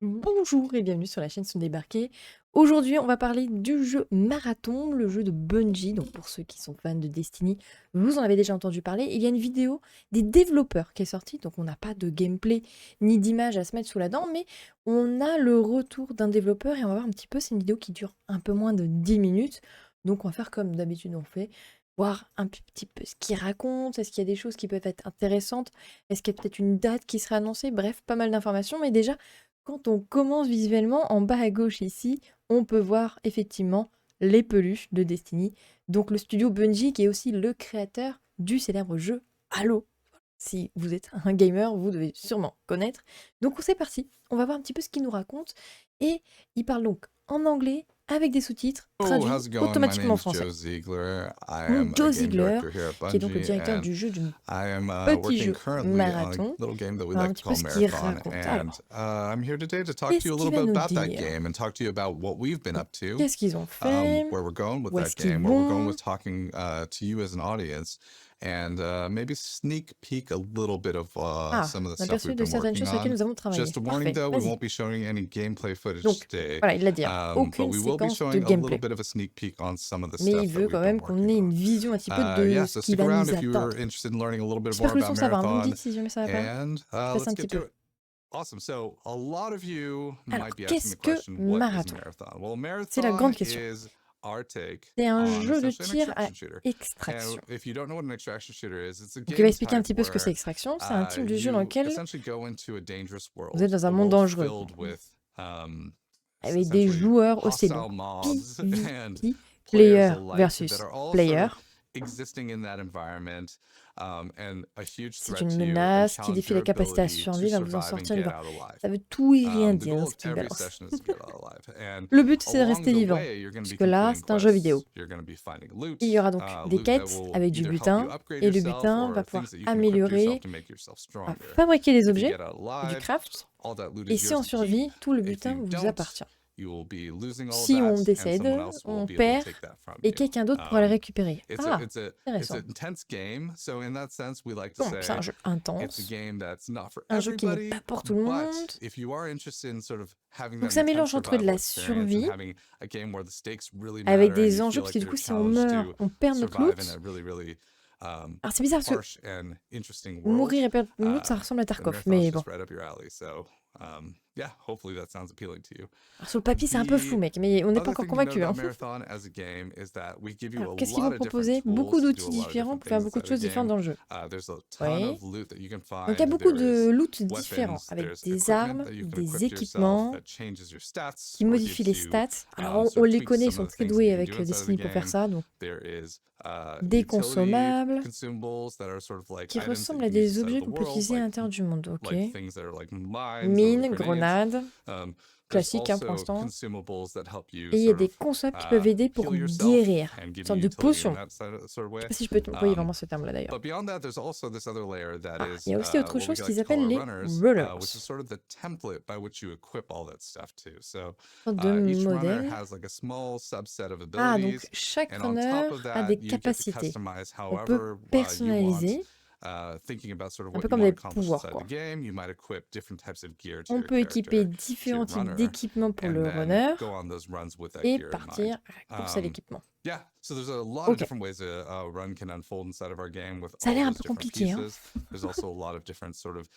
Bonjour et bienvenue sur la chaîne Sont débarqués. Aujourd'hui, on va parler du jeu Marathon, le jeu de Bungie. Donc pour ceux qui sont fans de Destiny, vous en avez déjà entendu parler. Il y a une vidéo des développeurs qui est sortie, donc on n'a pas de gameplay ni d'image à se mettre sous la dent, mais on a le retour d'un développeur et on va voir un petit peu, c'est une vidéo qui dure un peu moins de 10 minutes. Donc on va faire comme d'habitude on fait, voir un petit peu ce qu'il raconte, est-ce qu'il y a des choses qui peuvent être intéressantes, est-ce qu'il y a peut-être une date qui sera annoncée, bref, pas mal d'informations, mais déjà quand on commence visuellement, en bas à gauche ici, on peut voir effectivement les peluches de Destiny. Donc le studio Bungie qui est aussi le créateur du célèbre jeu Halo. Si vous êtes un gamer, vous devez sûrement connaître. Donc c'est parti, on va voir un petit peu ce qu'il nous raconte. Et il parle donc en anglais avec des sous-titres Oh, traduits how's it going? My automatiquement en name's Joe français. Ziegler. I Donc am a Joe game Ziegler, director here at qui est donc le Bungie, directeur and du jeu, du I am petit working jeu currently on a Marathon, little game that we un like to petit peu call ce qu'il Marathon. raconte. And Alors, I'm here today to talk to qu'est-ce you a qu'il little va bit nous about that dire? game and talk to you about what we've been Donc, up to, qu'est-ce qu'ils ont fait? where we're going with Où that est-ce qu'ils game, where we're going vont? with talking to you as an audience, and maybe sneak peek a little bit of Ah, some of the un stuff aperçu we've de been certaines working choses sur lesquelles on. nous avons travaillé. Just a warning Parfait, though, we vas-y. won't be showing any gameplay footage Donc, today. voilà, il l'a dit, hein, But aucune we will be séquence de showing a little gameplay. bit of a sneak peek on some of the Mais il stuff that veut quand we've been même qu'on working ait on. une vision un petit peu de Yeah, ce so qui stick va around nous if you're attendre. interested in learning a little bit J'espère more que le about son ça va, hein. Vous me Marathon. dites si jamais ça va pas. And Je passe un let's get petit to peu. it. Awesome. So a lot of you Alors, might be asking qu'est-ce the que question, what is Marathon? Marathon? Well, C'est la Marathon grande question. is our take C'est un on jeu de essentially an tir à extraction shooter. And extraction. if you don't know what an extraction shooter is, it's a Donc il va game expliquer un type petit peu ce que c'est where extraction. C'est un type de jeu dans you lequel essentially go into a dangerous vous êtes world, dans un a monde world dangereux, filled with avec des essentially joueurs aussi. hostile Donc mobs and PvP, players player alike that versus are all sort player. of existing in that environment, and a huge C'est threat une to you and menace qui challenge défie your la capacité à ability to survivre, à vous en survive and sortir get vivant. out alive. Ça veut tout et rien The dire, goal ce of petit every balance. session is to get out alive, and Le but, c'est de along rester the vivant. way, you're going to be Puisque là, completing c'est un jeu vidéo. quests. You're going to be finding loot, Il y aura donc des loot that quêtes will avec du either help you butin. upgrade Et le yourself butin va or pouvoir things that you can equip yourself améliorer, to make yourself à stronger. fabriquer des If you objets, get out du alive, craft. all that loot Et is si yours on to keep. survit, tout le If butin you vous don't, appartient. you will be losing all Si on that, and décède, someone else will on be able to perd take that from et you. quelqu'un d'autre pourra le récupérer. It's Ah, it's intéressant. an intense game. So in that sense, we like to Donc, c'est un say jeu it's a intense, game that's not for un jeu qui n'est everybody. pas pour tout le monde. But if you are interested in sort of having Donc that ça intense mélange entre de survival la experience and survie having a game where the stakes really avec matter and des you enjeux, feel parce like que du you're coup, si on challenged meurt, to on perd notre survive in loot. a really Alors c'est bizarre parce que harsh and interesting world, mourir et perdre notre loot, ça ressemble à then Tarkov, Marathon's mais bon. just right up your alley. So yeah, hopefully that sounds appealing to you. Alors sur le papier, c'est un peu flou, The mec, mais on n'est pas other encore thing to know convaincu. Hein. about Marathon as a game is that we give you a Alors qu'est-ce qu'ils lot vont of different proposer? Beaucoup tools to do d'outils a lot of différents different pour faire things beaucoup de inside the choses différentes game. dans le jeu. There's a ton Oui. of loot that you can Donc il y a find. beaucoup There de is loot différents, weapons, avec there's des equipment armes, that you can des equip yourself équipements that changes your stats qui or modifient gives les you stats. Alors on sort of les tweaks connaît, ils some sont of the très things that doués you can avec do inside of the Destiny pour faire game. ça. Donc There is des utility consommables consumables that are sort of like qui items that ressemblent you à can use des inside objets of the qu'on peut world, utiliser à l'intérieur du monde. Ok. like things that are like mines or Mines, grenades. grenades, There's classique hein, pour also l'instant. consumables that help you Et il y a sort des of consommables qui peuvent aider pour heal yourself guérir. and Une give you sorte de utility in potion. that sort of Je way. sais pas si je peux employer vraiment ce terme-là d'ailleurs. But beyond that, there's also this other layer that Ah, is il y a aussi autre what we chose like qu'ils to call appellent our les runners, which is runners. sort of the template by which you equip all that stuff to. So Une sorte de each runner modèle. has like a small subset of Ah, donc abilities, chaque and on top runner of a that, des you get to capacités. customize On peut however you want. personnaliser, Thinking about sort of un what peu you comme want des to accomplish pouvoirs, inside quoi. the game, you might equip different types of gear to On your peut équiper character, to différents your types runner, d'équipements pour and le then runner go on those runs with that et gear in mind. partir à la course à l'équipement. Yeah, so there's a lot of Ok, different ways a run can unfold inside of our game with ça a all l'air un those peu different compliqué, hein. pieces. There's also a lot of different sort of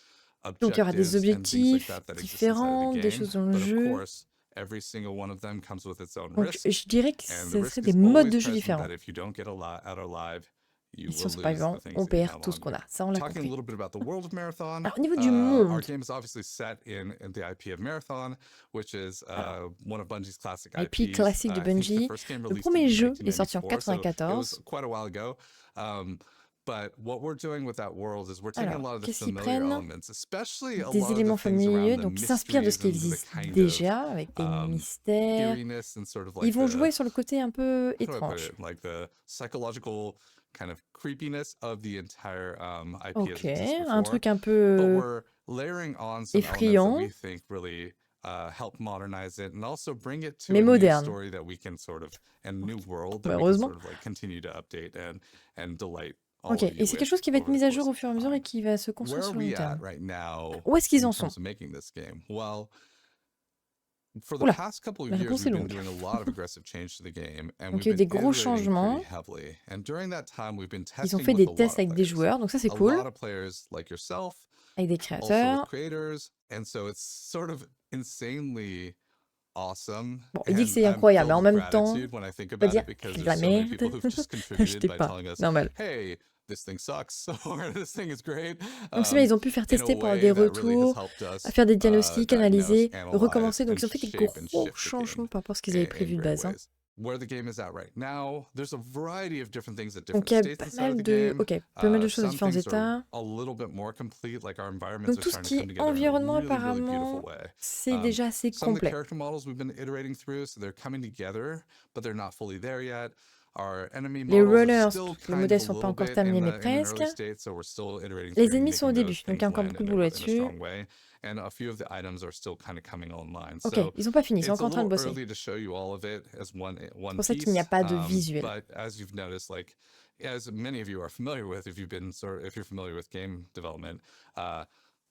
Donc il y aura des objectives and things like objectifs that that exist inside of différents, the des game, choses dans le but of jeu. course, every single one of them comes with its own Donc risk, je dirais que and the ce risk seraient is des modes always de jeu present différents. that if you don't get out alive, you Et si on will se pas lose vivant, the things on that you perd have tout on ce qu'on you. a. Ça, on l'a Talking a compris. little bit about the world of Marathon, Alors au niveau du our monde, game is obviously set in the IP of Marathon, which is alors, one of Bungie's classic IP IPs. classique de I think the Bungie. first game Le released in premier jeu est sorti en 1994, so it 94. was quite a while ago. But what we're doing with that world is we're taking a Alors, lot of the qu'est-ce qu'ils familiar prennent? elements, especially a Des lot of the éléments things around familiers, the donc ils s'inspirent de ce qui mysteries and the existe kind of déjà, avec des mystères. eeriness and sort of Ils like vont the, jouer sur le côté un peu how do I put étrange. it, like the psychological kind of creepiness of the entire IP as Ok, it exists un before. truc un But peu we're layering on some elements that effrayant, we think really help modernize it and also bring it to mais a new moderne. story that we can sort of, and new world that Bah, we can heureusement. sort of like continue to update and delight all Ok, of et you c'est quelque with chose qui va être over mis the à jour course au of fur et à mesure et time. qui va se construire Where are sur le long we at terme. right now Où est-ce qu'ils in en sont? terms of making this game? Well, For the Oula, past couple of la years, réponse est we've been longue. doing a lot of aggressive change to the game, and Donc we've il y a eu been des gros iterating pretty changements. heavily. And during that time, we've been Ils ont testing fait with des a lot tests of avec des players. joueurs, donc ça c'est A cool. lot of players like yourself, Avec des also with créateurs. creators, and so it's sort of insanely awesome. Bon, il dit que And c'est I'm incroyable, mais filled en with même temps, gratitude when I think on va about dire it because c'est de there's la so many people merde. who've just Je contributed t'ai by pas, telling us, normal. hey, this thing sucks, or this thing is great. Donc c'est bien, ils ont pu faire In a tester pendant way des that really has retours, helped us à faire des diagnostics, diagnose, analyser, analyze, recommencer. Donc and ils ont fait des shape and gros shift the changements game par rapport à ce qu'ils avaient in prévu de great base. Hein. ways. Where the game is at right now, there's a variety of different things at Donc different il y a states pas inside of mal the de, game. ok, pas mal de choses à Some différents things are états. a little bit more complete, like our environments Donc are tout ce starting to qui come est together in a environnement, really, really beautiful apparemment, way. c'est déjà assez Some of the complet. character models we've been iterating through, so they're coming together, but they're not fully there yet. Our enemy Les models are runners, still les kind of modèles a sont pas little encore bit terminés, mais in an presque. early state, so we're still iterating Les through ennemis sont au making début, those donc il y things a encore land beaucoup de in boulot a là-dessus. strong way. And a few of the items are still kind of coming online. Ok, So ils sont pas finis, ils sont it's a encore en train de little bosser. early to show you all of it as one C'est pour ça qu'il n'y a piece. pas de visuel. But as you've noticed, like as many of you are familiar with, if you're familiar with game development,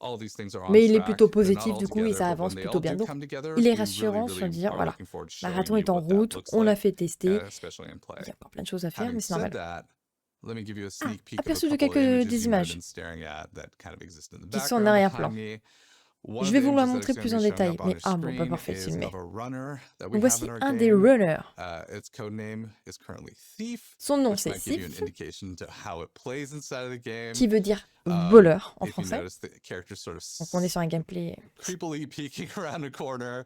all these things are on Mais il est track. plutôt They're not positif all du coup et together, ça but when avance they plutôt all bien. do Donc come together, il est we really, rassurant sur really dire are voilà, looking forward to showing marathon you est en what that route, looks on l'a like, fait tester. especially in play. Il y a encore plein de choses à faire, Having mais c'est said normal. that, let me give you a Ah, sneak peek of a aperçu de couple of quelques images des you might have images been staring at that kind of exist in the qui sont en background arrière-plan. behind me. One Je of vais the vous la images that montrer is going plus to en be showing détail, up on mais your ah bon, pas screen parfait de is filmer. of a runner that Donc we have voici in our un des game. runners. Its code name is currently Thief, Son nom which c'est might give you an Sif, indication to how it plays inside of the game. qui veut dire voleur en If you français. notice, the character's sort of Donc on est sur un gameplay. creepily peeking around a corner,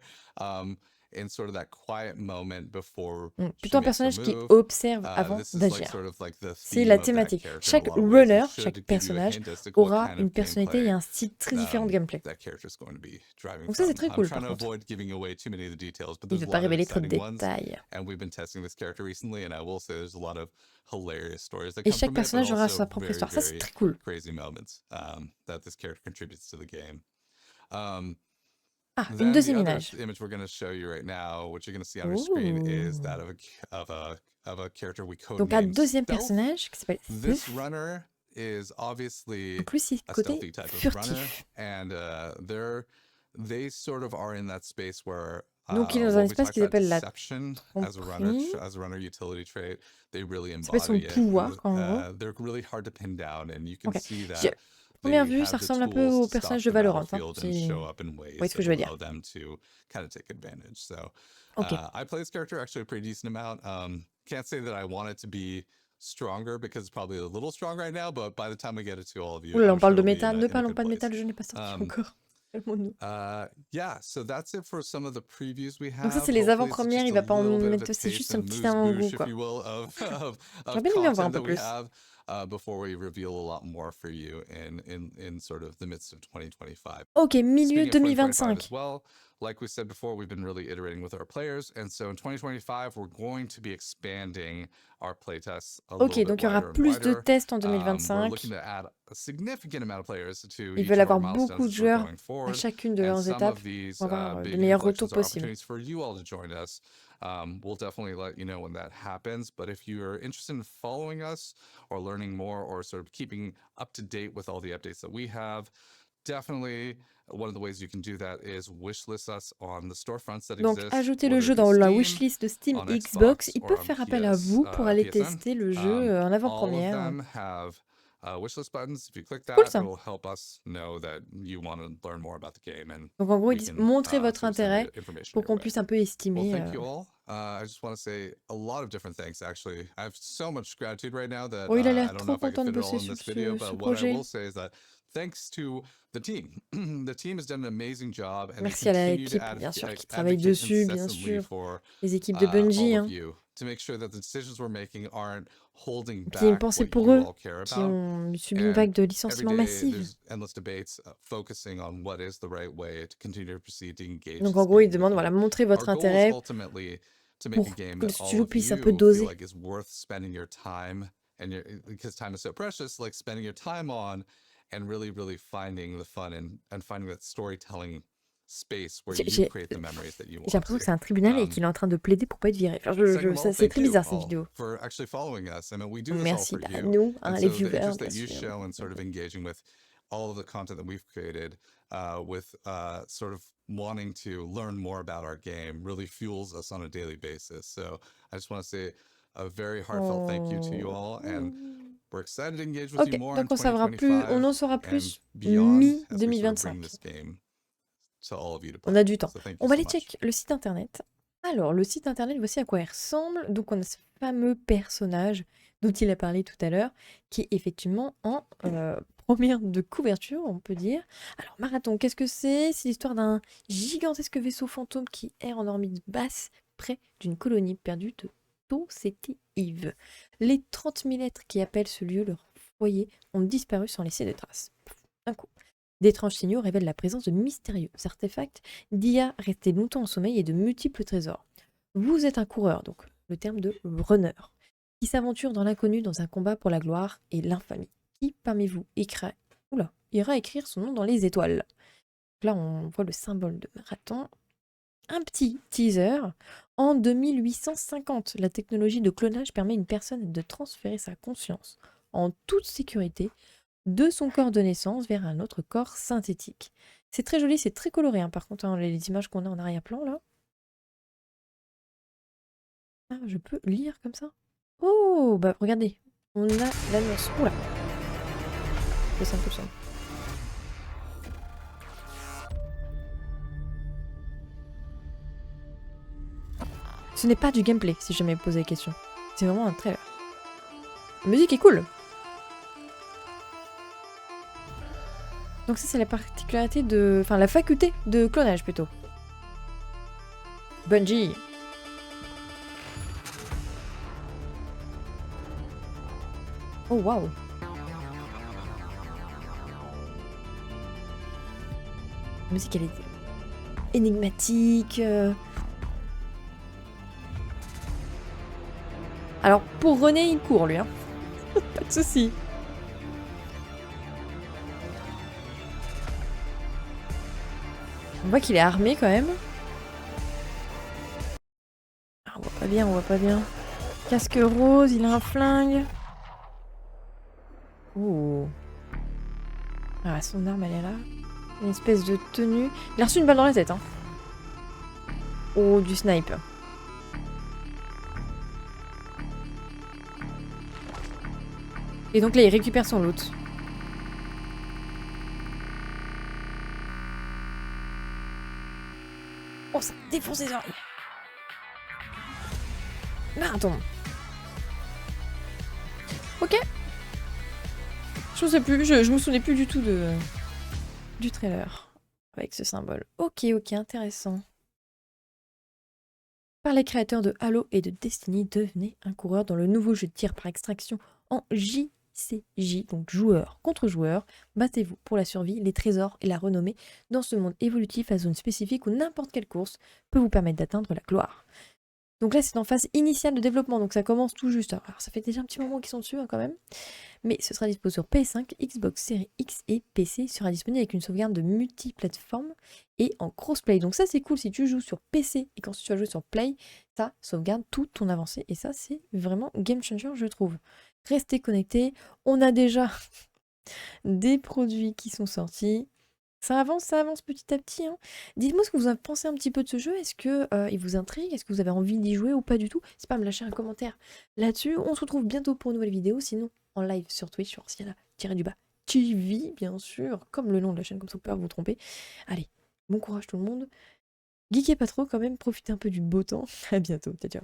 in sort of that quiet moment before Plutôt un she makes her personnage qui move. observe avant This is like d'agir. sort of like the C'est theme la of that thématique. character in a Chaque lot of ways. runner, It should chaque give you a personnage hint as to what aura kind une of personnalité et gameplay un style très différent de gameplay. that character is going to be driving Donc ça c'est from. très cool I'm trying par to contre. avoid giving away too many of the details, but Il there's ne a veut pas lot of révéler trop de exciting ones. détails. And we've been testing this character recently, and I will say there's a lot of hilarious stories that Et come chaque from it, but personnage aura also sa propre very, histoire. Ça c'est very très cool. crazy moments that this character contributes to the game. Ah, une Then the deuxième other image. image we're going to show you right now, which you're going to see on your screen, is that of a character we Donc un codenamed deuxième Stealth. personnage qui s'appelle This Sif. runner is obviously Donc lui c'est a côté stealthy type of runner, furtif. and they sort of are in that space where Donc il est dans un what we espace talked qu'ils about appellent la deception as tromperie. a runner utility trait. They really Ça s'appelle son embody it. pouvoir en gros. They're really hard to pin down, and you can Ok. see that. Première vue, ça ressemble un peu au personnage de Valorant. Hein. Vous voyez ce que je veux dire. Ok. I play this character actually a pretty decent amount. Can't say that I want it to be stronger because it's probably a little strong right now, but by the time I get it to all of you, Oula, I'm on parle sure de it'll be méta. Ne in a parlons good pas de place. méta, le jeu n'est pas sorti encore. Calmons-nous. Yeah, so that's it for some of the previews we have. Donc ça c'est les Hopefully, avant-premières, it's il just va a pas en little bit of mettre, a c'est taste juste un and petit moose-bouche, avant-goût if quoi. you will, of J'aurais bien aimé en voir un content peu that we plus. have before we reveal a lot more for you in sort of the midst of 2025. Ok, milieu Speaking of 2025 2025. as well, like we said before, we've been really iterating with our players, and so in 2025, we're going to be expanding our playtests a Ok, little donc bit il y aura wider and plus de wider. tests en We're 2025. looking to add a significant amount of players to Ils each veulent of our avoir beaucoup milestones de as we're joueurs going à forward. chacune de And leurs some étapes of these pour avoir le big meilleur retour inflections are possible. opportunities for you all to join us. We'll definitely let you know when that happens. But if you are interested in following us or learning more or sort of keeping up to date with all the updates that we have, definitely one of the ways you can do that is wishlist us on the storefronts that Donc exist. ajoutez le whether jeu it be dans la Steam, wishlist de Steam on et Xbox. Xbox, Ils or peuvent on faire appel à vous pour aller PSN. tester le jeu en All of avant-première. them have wishlist buttons. If you click Cool that, ça. it'll help us know that you want to learn more about the game, and Donc en gros, we ils disent can montrez votre sort of send intérêt information pour your qu'on way. puisse un peu Well, estimer. thank you all. I just want to say a lot of different things, actually. I have so much gratitude right now that Oh, il a I l'air don't trop know if I content can de fit it all bosser in sur this video, ce but what I projet. will say is that thanks to the team. The team has done an amazing job, and Merci they à continue to l'équipe, bien sûr, qui travaille advocate dessus, bien incessantly sûr. for Les équipes de Bungie. all Hein. of you to make sure that the decisions we're making aren't holding Puis il y a une back pensée what pour you eux all care qui about. ont subi une And vague de every licenciements day, massifs. there's endless debates focusing on what is the right way to continue to proceed to engage Donc this en gros, ils game with demandent, you. voilà, montrez Our votre goal is intérêt ultimately to make pour a game que le that all studio of puisse un you peu feel doser. like is worth spending your time, and because time is so precious, like spending your time on, and really, really finding the fun and finding that storytelling space where you create the memories that you want. J'ai l'impression que c'est un tribunal et qu'il est en train de plaider pour pas être viré. Enfin, c'est très bizarre cette vidéo. For actually following us. I mean, we do this Merci all for à you. nous, And les so the viewers, interest bien that you sûr. show and sort of engaging with all of the content that we've created with sort of wanting to learn more about our game really fuels us on a daily basis. So I just want to say a very heartfelt thank you to you all, and we're excited to engage with you Ok, more in donc on en saura 2025 and plus beyond as we sort of bring mi-2025. this game to all of you to On play. a du temps. So thank On you va so aller much. check le site internet. Alors, le site internet, voici à quoi il ressemble. Donc, on a ce fameux personnage dont il a parlé tout à l'heure, qui est effectivement en première de couverture, on peut dire. Alors, Marathon, qu'est-ce que c'est? C'est l'histoire d'un gigantesque vaisseau fantôme qui erre en orbite basse près d'une colonie perdue de Eve. Les 30 000 êtres qui appellent ce lieu leur foyer ont disparu sans laisser de traces. Un coup. D'étranges signaux révèlent la présence de mystérieux artefacts d'IA restés longtemps en sommeil et de multiples trésors. Vous êtes un coureur, donc le terme de runner, qui s'aventure dans l'inconnu dans un combat pour la gloire et l'infamie. Qui parmi vous ira écrire son nom dans les étoiles? Là, on voit le symbole de marathon. Un petit teaser. En 2850, la technologie de clonage permet à une personne de transférer sa conscience en toute sécurité de son corps de naissance vers un autre corps synthétique. C'est très joli, c'est très coloré, hein, par contre, hein, les images qu'on a en arrière-plan, là. Ah, je peux lire comme ça? Oh, bah regardez, on a l'annonce. Oula, c'est ça, tout ça. Ce n'est pas du gameplay, si jamais vous posez la question. C'est vraiment un trailer. La musique est cool. Donc ça, c'est la particularité de... Enfin, la faculté de clonage, plutôt. Bungie. Oh, waouh. La musique, elle est énigmatique. Alors, pour René, il court, lui. Hein. Pas de soucis. On voit qu'il est armé quand même. Ah, on voit pas bien, on voit pas bien. Casque rose, il a un flingue. Oh. Ah, son arme, elle est là. Une espèce de tenue. Il a reçu une balle dans la tête. Hein. Oh, du snipe. Et donc là, il récupère son loot. Oh, ça défonce ses oreilles. Marathon. Ok. Je sais plus, je me souvenais plus du tout du trailer. Avec ce symbole. Ok, intéressant. Par les créateurs de Halo et de Destiny, devenez un coureur dans le nouveau jeu de tir par extraction en JCJ, donc joueur contre joueur. Battez-vous pour la survie, les trésors et la renommée dans ce monde évolutif à zone spécifique où n'importe quelle course peut vous permettre d'atteindre la gloire. Donc là, c'est en phase initiale de développement, donc ça commence tout juste. Alors ça fait déjà un petit moment qu'ils sont dessus hein, quand même. Mais ce sera disponible sur PS5, Xbox Series X et PC. Il sera disponible avec une sauvegarde de multiplateforme et en crossplay. Donc ça, c'est cool si tu joues sur PC et quand tu vas jouer sur Play, ça sauvegarde toute ton avancée. Et ça, c'est vraiment game changer, je trouve. Restez connectés. On a déjà des produits qui sont sortis. Ça avance petit à petit. Hein. Dites-moi ce que vous en pensez un petit peu de ce jeu. Est-ce que il vous intrigue? Est-ce que vous avez envie d'y jouer ou pas du tout? N'hésitez pas à me lâcher un commentaire là-dessus. On se retrouve bientôt pour une nouvelle vidéo. Sinon, en live sur Twitch, sur Siana-du-bas TV, bien sûr, comme le nom de la chaîne, comme ça vous pouvez pas vous tromper. Allez, bon courage tout le monde. Geekez pas trop quand même, profitez un peu du beau temps. À bientôt, ciao ciao.